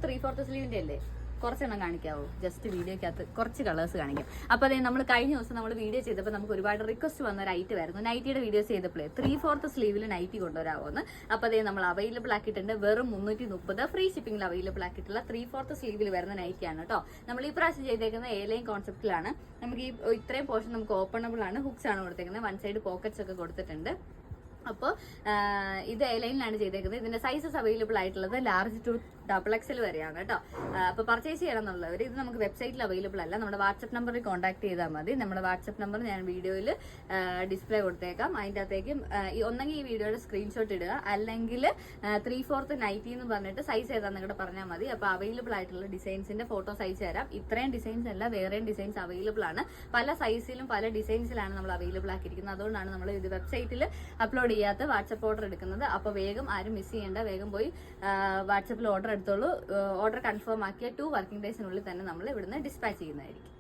3/4 സ്ലീവിന്റെ അല്ലേ? കുറച്ചെണ്ണം കാണിക്കാവോ? ജസ്റ്റ് വീഡിയോക്കകത്ത് കുറച്ച് കളേഴ്സ് കാണിക്കാം. അപ്പോൾ അതേ നമ്മൾ കഴിഞ്ഞ ദിവസം നമ്മൾ വീഡിയോ ചെയ്തപ്പോൾ നമുക്ക് ഒരുപാട് റിക്വസ്റ്റ് വന്ന ഒരു ഐറ്റം ആയിരുന്നു. നൈറ്റിയുടെ വീഡിയോസ് ചെയ്തപ്പോഴേ 3/4 സ്ലീവിൽ നൈറ്റി കൊണ്ടുവരാമോന്ന്. അപ്പോൾ അതേ നമ്മൾ അവൈലബിൾ ആക്കിയിട്ടുണ്ട്. വെറും 330 ഫ്രീ ഷിപ്പിംഗിൽ അവൈലബിൾ ആക്കിയിട്ടുള്ള 3/4 സ്ലീവിൽ വരുന്ന നൈറ്റിയാണ് കേട്ടോ. നമ്മൾ ഈ പ്രാവശ്യം ചെയ്തേക്കുന്ന എയർലൈൻ കോൺസെപ്റ്റിലാണ്. നമുക്ക് ഈ ഇത്രയും പോർഷൻ നമുക്ക് ഓപ്പണബിൾ ആണ്. ഹുക്സ് ആണ് കൊടുത്തേക്കുന്നത്. വൺ സൈഡ് പോക്കറ്റ്സ് ഒക്കെ കൊടുത്തിട്ടുണ്ട്. അപ്പോൾ ഇത് എയർലൈനിലാണ് ചെയ്തേക്കുന്നത്. ഇതിന്റെ സൈസസ് അവൈലബിൾ ആയിട്ടുള്ളത് ലാർജ് ടു XXL വരെയാണ് കേട്ടോ. അപ്പോൾ പർച്ചേസ് ചെയ്യണം എന്നുള്ളവർ ഇത് നമുക്ക് വെബ്സൈറ്റിൽ അവൈലബിൾ അല്ല. നമ്മുടെ വാട്സ്ആപ്പ് നമ്പറിൽ കോൺടാക്ട് ചെയ്താൽ മതി. നമ്മുടെ വാട്സ്ആപ്പ് നമ്പർ ഞാൻ വീഡിയോയിൽ ഡിസ്പ്ലേ കൊടുത്തേക്കാം. അതിൻ്റെ അകത്തേക്കും ഒന്നെങ്കിൽ ഈ വീഡിയോയുടെ സ്ക്രീൻഷോട്ട് ഇടുക, അല്ലെങ്കിൽ 3/4 നൈറ്റി എന്ന് പറഞ്ഞിട്ട് സൈസ് ഏതാണെന്ന് കൂടെ പറഞ്ഞാൽ മതി. അപ്പോൾ അവൈലബിൾ ആയിട്ടുള്ള ഡിസൈൻസിന്റെ ഫോട്ടോസ് അയച്ചു തരാം. ഇത്രയും ഡിസൈൻസ് അല്ല, വേറെയും ഡിസൈൻസ് അവൈലബിൾ ആണ്. പല സൈസിലും പല ഡിസൈൻസിലാണ് നമ്മൾ അവൈലബിൾ ആക്കിയിരിക്കുന്നത്. അതുകൊണ്ടാണ് നമ്മൾ ഇത് വെബ്സൈറ്റിൽ അപ്ലോഡ് ചെയ്യാത്ത വാട്സ്ആപ്പ് ഓർഡർ എടുക്കുന്നത്. അപ്പോൾ വേഗം ആരും മിസ് ചെയ്യേണ്ട, വേഗം പോയി വാട്സ്ആപ്പിൽ ഓർഡർ എടുത്തോളൂ. ഓർഡർ കൺഫേം ആക്കിയ 2 വർക്കിംഗ് ഡേയ്സിനുള്ളിൽ തന്നെ നമ്മൾ ഇവിടുന്ന് ഡിസ്പാച്ച് ചെയ്യുന്നതായിരിക്കും.